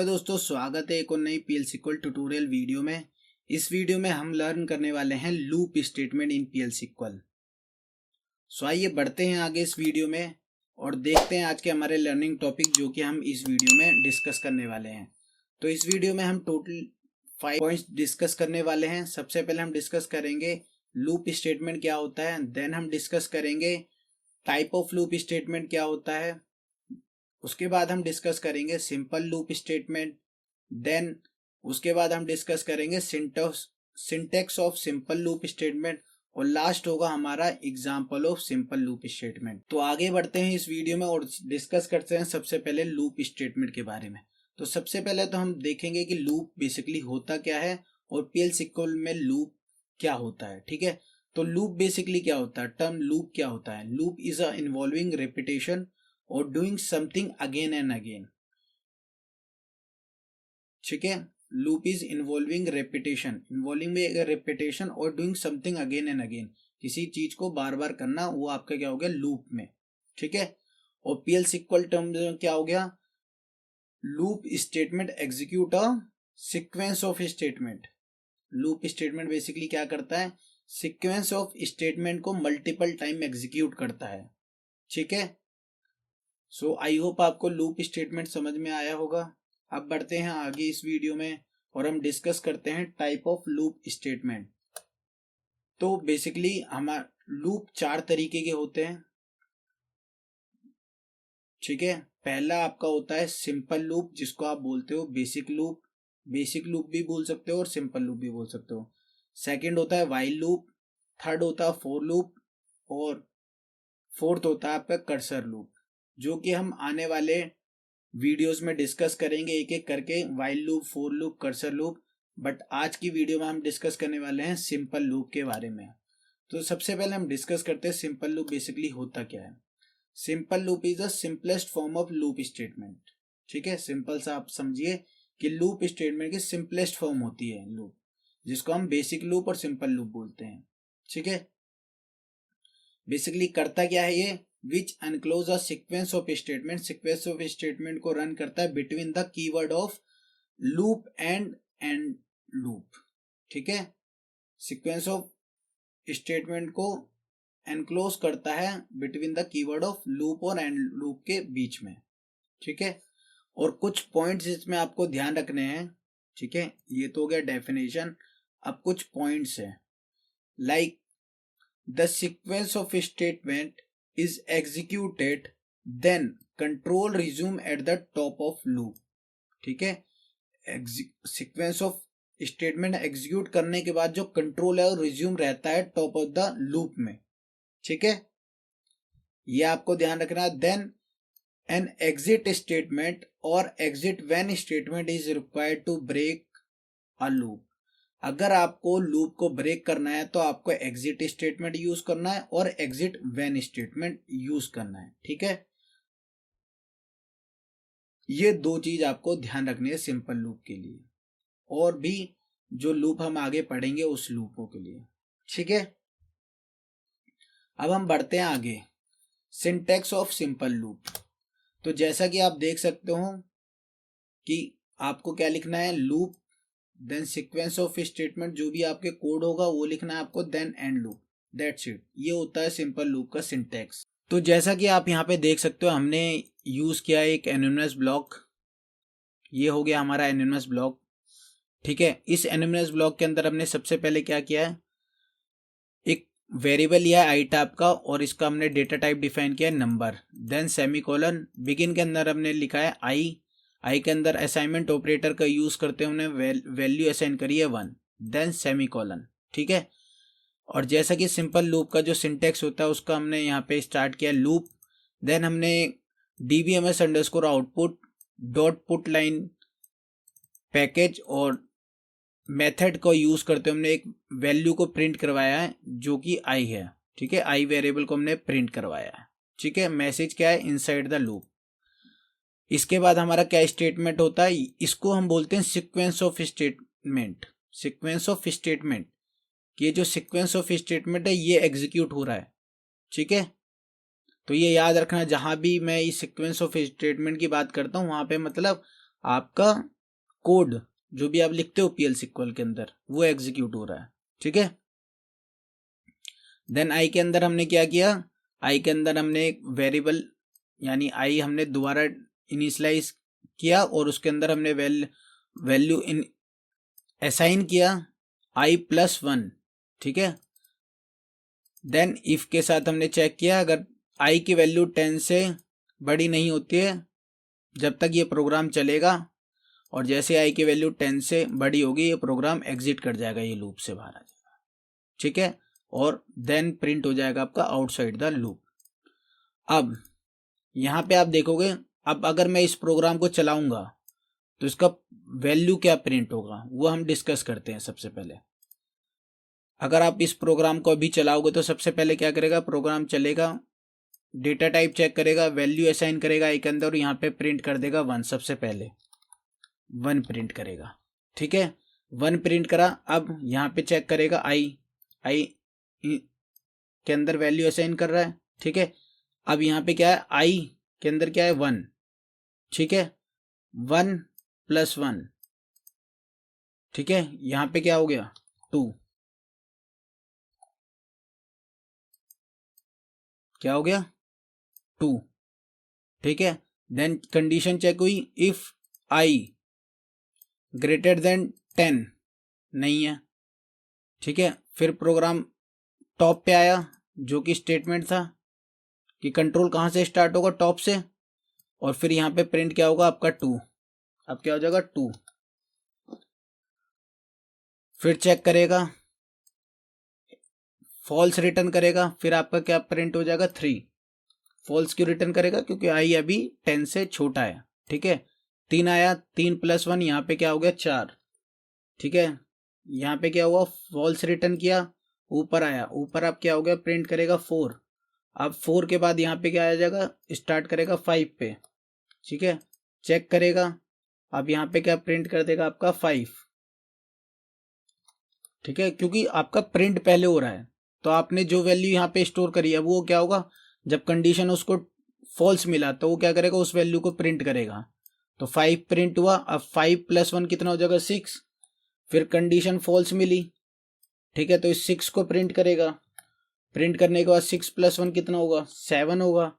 Hello दोस्तों, स्वागत है एक और नई PL/SQL ट्यूटोरियल वीडियो में। इस वीडियो में हम लर्न करने वाले हैं लूप स्टेटमेंट इन PL/SQL। सो आइए बढ़ते हैं आगे इस वीडियो में और देखते हैं आज के हमारे लर्निंग टॉपिक जो कि हम इस वीडियो में डिस्कस करने वाले हैं। तो इस वीडियो में हम टोटल 5 पॉइंट्स डिस्कस करने वाले हैं। सबसे पहले हम डिस्कस करेंगे लूप स्टेटमेंट क्या होता है, देन हम डिस्कस करेंगे टाइप ऑफ लूप स्टेटमेंट क्या होता है, उसके बाद हम डिस्कस करेंगे सिंपल लूप स्टेटमेंट, देन उसके बाद हम डिस्कस करेंगे syntax of simple loop statement और लास्ट होगा हमारा example of simple loop statement. तो आगे बढ़ते हैं इस वीडियो में और डिस्कस करते हैं सबसे पहले लूप स्टेटमेंट के बारे में। तो सबसे पहले तो हम देखेंगे कि लूप बेसिकली होता क्या है और PL/SQL में लूप क्या होता है। ठीक है, तो लूप बेसिकली क्या होता है, टर्म लूप क्या होता है। Loop is a involving repetition और doing something again and again. ठीक है, लूप इज इन्वॉल्विंग रेपिटेशन और doing something again and again, किसी चीज को बार बार करना, वो आपका क्या हो गया लूप में। ठीक है, और PL/SQL टर्म क्या हो गया, loop statement execute a sequence of statement. Loop statement basically क्या करता है, सीक्वेंस ऑफ स्टेटमेंट को मल्टीपल टाइम एग्जीक्यूट करता है। ठीक है, सो आई होप आपको लूप स्टेटमेंट समझ में आया होगा। अब बढ़ते हैं आगे इस वीडियो में और हम डिस्कस करते हैं टाइप ऑफ लूप स्टेटमेंट। तो बेसिकली हमारा लूप 4 तरीके के होते हैं। ठीक है, पहला आपका होता है सिंपल लूप, जिसको आप बोलते हो बेसिक लूप भी बोल सकते हो और सिंपल लूप भी बोल सकते हो। सेकंड होता है व्हाइल लूप, थर्ड होता है फॉर लूप और फोर्थ होता है आपका कर्सर लूप, जो कि हम आने वाले वीडियोस में डिस्कस करेंगे एक एक करके, while loop, for loop, cursor loop. But आज की वीडियो में हम डिस्कस करने वाले हैं सिंपल लूप के बारे में। तो सबसे पहले हम डिस्कस करते हैं सिंपल लूप बेसिकली होता क्या है। Simple loop is the simplest form of loop statement. ठीक है, सिंपल सा आप समझिए कि लूप स्टेटमेंट की सिंपलेस्ट फॉर्म होती है लूप, जिसको हम बेसिक लूप और सिंपल लूप बोलते हैं। ठीक है, बेसिकली करता क्या है ये, which enclose a sequence of statement को रन करता है between the keyword of loop and loop. ठीक है, सीक्वेंस ऑफ स्टेटमेंट को एनक्लोज करता है between the keyword of loop और एंड लूप के बीच में। ठीक है, और कुछ पॉइंट्स इसमें आपको ध्यान रखने हैं। ठीक है, ये तो हो गया डेफिनेशन। अब कुछ पॉइंट्स है, like the sequence of statement is executed then control resume at the top of loop। ठीक है, सीक्वेंस ऑफ स्टेटमेंट एग्जीक्यूट करने के बाद जो कंट्रोल है वो रिज्यूम रहता है टॉप ऑफ द लूप में। ठीक है, ये आपको ध्यान रखना है। देन एन एग्जिट स्टेटमेंट और exit when statement is required to break a loop. अगर आपको लूप को ब्रेक करना है तो आपको एग्जिट स्टेटमेंट यूज करना है और एग्जिट व्हेन स्टेटमेंट यूज करना है। ठीक है, ये दो चीज आपको ध्यान रखनी है सिंपल लूप के लिए, और भी जो लूप हम आगे पढ़ेंगे उस लूपों के लिए। ठीक है, अब हम बढ़ते हैं आगे, सिंटैक्स ऑफ सिंपल लूप। तो जैसा कि आप देख सकते हो कि आपको क्या लिखना है, loop then sequence of statement, जो भी आपके कोड होगा वो लिखना है आपको, then end loop, that's it. ये होता है सिंपल लूप का सिंटैक्स। तो जैसा कि आप यहाँ पे देख सकते हो, हमने यूज किया एक एनोनिमस ब्लॉक। ये हो गया हमारा एनोनिमस ब्लॉक। ठीक है, इस एनोनिमस ब्लॉक के अंदर हमने सबसे पहले क्या किया है, एक वेरिएबल लिया है आई टाइप का और इसका हमने डेटा टाइप डिफाइन किया है नंबर, देन सेमीकोलन, बिगिन के अंदर हमने लिखा है आई के अंदर असाइनमेंट ऑपरेटर का यूज करते हैं, हमने वैल्यू असाइन करी है 1, देन सेमीकोलन। ठीक है, और जैसा कि सिंपल लूप का जो सिंटेक्स होता है उसका हमने यहाँ पे स्टार्ट किया लूप, देन हमने dbms underscore output dot put line package और मेथड को यूज करते हमने एक वैल्यू को प्रिंट करवाया है जो कि आई है। ठीक है, आई वेरिएबल को हमने प्रिंट करवाया है। ठीक है, मैसेज क्या है, इनसाइड द लूप। इसके बाद हमारा क्या स्टेटमेंट होता है, इसको हम बोलते हैं sequence of statement. Sequence of statement, ये जो सीक्वेंस ऑफ स्टेटमेंट है ये एग्जीक्यूट हो रहा है। ठीक है, तो ये याद रखना, जहां भी मैं इस सीक्वेंस ऑफ स्टेटमेंट की बात करता हूं वहां पे मतलब आपका कोड जो भी आप लिखते हो पीएल सिक्वल के अंदर वो एग्जीक्यूट हो रहा है। ठीक है, देन आई के अंदर हमने क्या किया, आई के अंदर हमने एक वेरिएबल यानी आई हमने दोबारा इनिशियलाइज किया और उसके अंदर हमने वैल्यू इन असाइन किया i+1। ठीक है, देन इफ के साथ हमने चेक किया, अगर i की वैल्यू 10 से बड़ी नहीं होती है जब तक ये प्रोग्राम चलेगा, और जैसे i की वैल्यू 10 से बड़ी होगी ये प्रोग्राम एग्जिट कर जाएगा, ये लूप से बाहर आ जाएगा। ठीक है, और देन प्रिंट हो जाएगा आपका आउटसाइड द लूप। अब यहाँ पे आप देखोगे, अब अगर मैं इस प्रोग्राम को चलाऊंगा तो इसका वैल्यू क्या प्रिंट होगा वो हम डिस्कस करते हैं। सबसे पहले अगर आप इस प्रोग्राम को अभी चलाओगे तो सबसे पहले क्या करेगा, प्रोग्राम चलेगा, डेटा टाइप चेक करेगा, वैल्यू असाइन करेगा आई के अंदर और यहाँ पे प्रिंट कर देगा 1। सबसे पहले 1 प्रिंट करेगा। ठीक है, 1 प्रिंट करा। अब यहाँ पे चेक करेगा आई के अंदर वैल्यू असाइन कर रहा है। ठीक है, अब यहाँ पे क्या है, आई के अंदर क्या है 1। ठीक है, 1+1। ठीक है, यहाँ पे क्या हो गया 2। क्या हो गया 2। ठीक है, देन कंडीशन चेक हुई, इफ आई ग्रेटर देन 10 नहीं है। ठीक है, फिर प्रोग्राम टॉप पे आया जो कि स्टेटमेंट था कि कंट्रोल कहाँ से स्टार्ट होगा, टॉप से, और फिर यहाँ पे प्रिंट क्या होगा आपका 2। अब क्या हो जाएगा 2। फिर चेक करेगा, फॉल्स रिटर्न करेगा, फिर आपका क्या प्रिंट हो जाएगा 3। फॉल्स क्यों रिटर्न करेगा, क्योंकि आई अभी 10 से छोटा है। ठीक है, 3 आया, 3+1 यहाँ पे क्या हो गया 4। ठीक है, यहाँ पे क्या हुआ, फॉल्स रिटर्न किया, ऊपर आया, ऊपर अब क्या हो गया प्रिंट करेगा 4। अब 4 के बाद यहाँ पे क्या आ जाएगा, स्टार्ट करेगा 5 पे। ठीक है, चेक करेगा, अब यहाँ पे क्या प्रिंट कर देगा आपका 5। ठीक है, क्योंकि आपका प्रिंट पहले हो रहा है तो आपने जो वैल्यू यहाँ पे स्टोर करी है वो क्या होगा, जब कंडीशन उसको फॉल्स मिला तो वो क्या करेगा, उस वैल्यू को प्रिंट करेगा। तो 5 प्रिंट हुआ, अब 5+1 कितना हो जाएगा 6। फिर कंडीशन फॉल्स मिली। ठीक है, तो इस 6 को प्रिंट करेगा, प्रिंट करने के बाद 6+1 कितना होगा 7 होगा।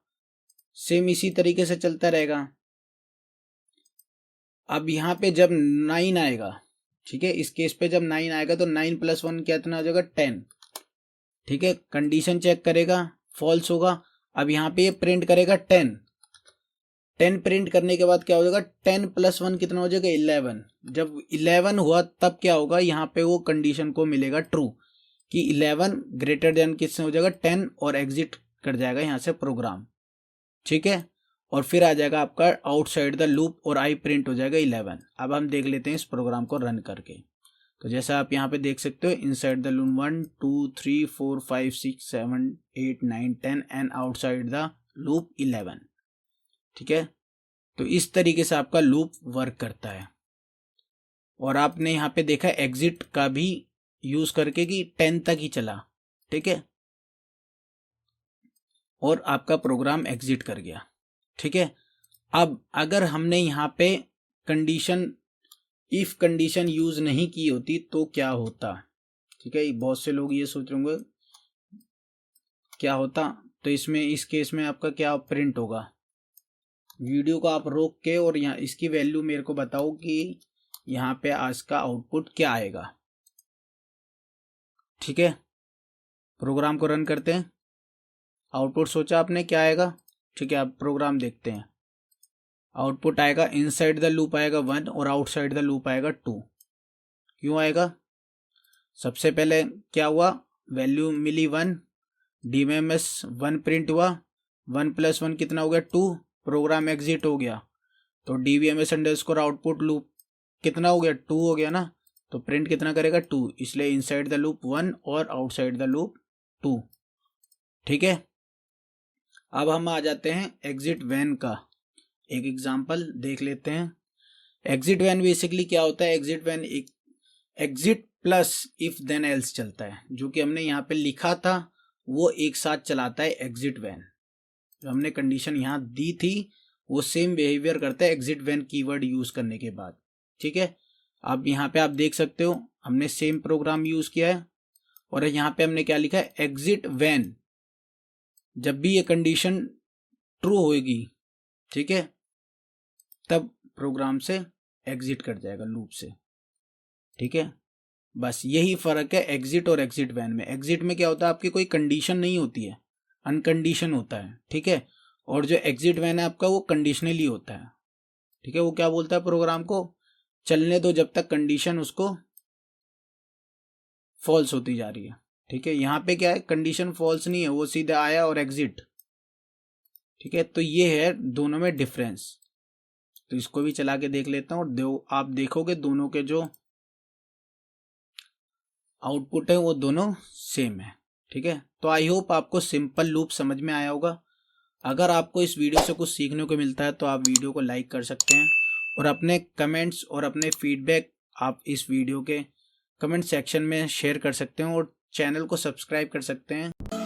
सेम इसी तरीके से चलता रहेगा। अब यहाँ पे जब 9 आएगा, ठीक है, इस केस पे जब 9 आएगा तो 9+1 कितना हो जाएगा 10। ठीक है, कंडीशन चेक करेगा, फॉल्स होगा। अब यहाँ पे ये प्रिंट करेगा 10। 10 प्रिंट करने के बाद क्या हो जाएगा, 10+1 कितना हो जाएगा 11। जब 11 हुआ तब क्या होगा, यहाँ पे वो कंडीशन को मिलेगा ट्रू कि 11 ग्रेटर देन किससे हो जाएगा 10 और एग्जिट कर जाएगा यहाँ से प्रोग्राम। ठीक है, और फिर आ जाएगा आपका आउटसाइड द लूप और आई प्रिंट हो जाएगा 11। अब हम देख लेते हैं इस प्रोग्राम को रन करके। तो जैसा आप यहाँ पे देख सकते हो, inside the loop 1 2 3 4 5 6 7 8 9 10 and outside the loop 11। ठीक है, तो इस तरीके से आपका लूप वर्क करता है। और आपने यहाँ पे देखा एग्जिट का भी यूज करके कि 10 तक ही चला। ठीक है, और आपका प्रोग्राम एग्जिट कर गया। ठीक है, अब अगर हमने यहाँ पे कंडीशन इफ कंडीशन यूज नहीं की होती तो क्या होता। ठीक है, बहुत से लोग ये सोच रहे होंगे क्या होता, तो इसमें इस केस में आपका क्या प्रिंट होगा। वीडियो को आप रोक के और यहाँ इसकी वैल्यू मेरे को बताओ कि यहाँ पे आज का आउटपुट क्या आएगा। ठीक है, प्रोग्राम को रन करते हैं। आउटपुट सोचा आपने क्या आएगा। ठीक है, आप प्रोग्राम देखते हैं। आउटपुट आएगा इनसाइड द लूप आएगा 1 और आउटसाइड द लूप आएगा 2। क्यों आएगा, सबसे पहले क्या हुआ, वैल्यू मिली 1, डीएमएस 1 प्रिंट हुआ, 1+1 कितना हो गया 2, प्रोग्राम एग्जिट हो गया। तो डीबीएमएस अंडरस्कोर आउटपुट लूप कितना हो गया 2 हो गया ना, तो प्रिंट कितना करेगा 2, इसलिए इनसाइड द लूप 1 और आउटसाइड द लूप 2। ठीक है, अब हम आ जाते हैं एग्जिट वैन का एक एग्जांपल देख लेते हैं। एग्जिट वैन बेसिकली क्या होता है, एग्जिट वैन एक exit plus if then else चलता है। जो कि हमने यहाँ पे लिखा था वो एक साथ चलाता है एग्जिट वैन। जो हमने कंडीशन यहाँ दी थी वो सेम बिहेवियर करता है एग्जिट व्हेन कीवर्ड यूज करने के बाद। ठीक है, अब यहाँ पे आप देख सकते हो हमने सेम प्रोग्राम यूज किया है और यहाँ पे हमने क्या लिखा है, एग्जिट व्हेन, जब भी ये कंडीशन ट्रू होगी, ठीक है, तब प्रोग्राम से एग्जिट कर जाएगा लूप से। ठीक है, बस यही फर्क है एग्जिट और एग्जिट व्हेन में। एग्जिट में क्या होता है, आपकी कोई कंडीशन नहीं होती है, अनकंडीशन होता है। ठीक है, और जो एग्जिट व्हेन है आपका वो कंडीशनली होता है। ठीक है, वो क्या बोलता है, प्रोग्राम को चलने दो जब तक कंडीशन उसको फॉल्स होती जा रही है। ठीक है, यहाँ पे क्या है, कंडीशन फॉल्स नहीं है, वो सीधा आया और एग्जिट। ठीक है, तो ये है दोनों में डिफरेंस। तो इसको भी चला के देख लेता हूँ और आप देखोगे दोनों के जो आउटपुट है वो दोनों सेम है। ठीक है, तो आई होप आपको सिंपल लूप समझ में आया होगा। अगर आपको इस वीडियो से कुछ सीखने को मिलता है तो आप वीडियो को लाइक कर सकते हैं और अपने कमेंट्स और अपने फीडबैक आप इस वीडियो के कमेंट सेक्शन में शेयर कर सकते हैं और चैनल को सब्सक्राइब कर सकते हैं।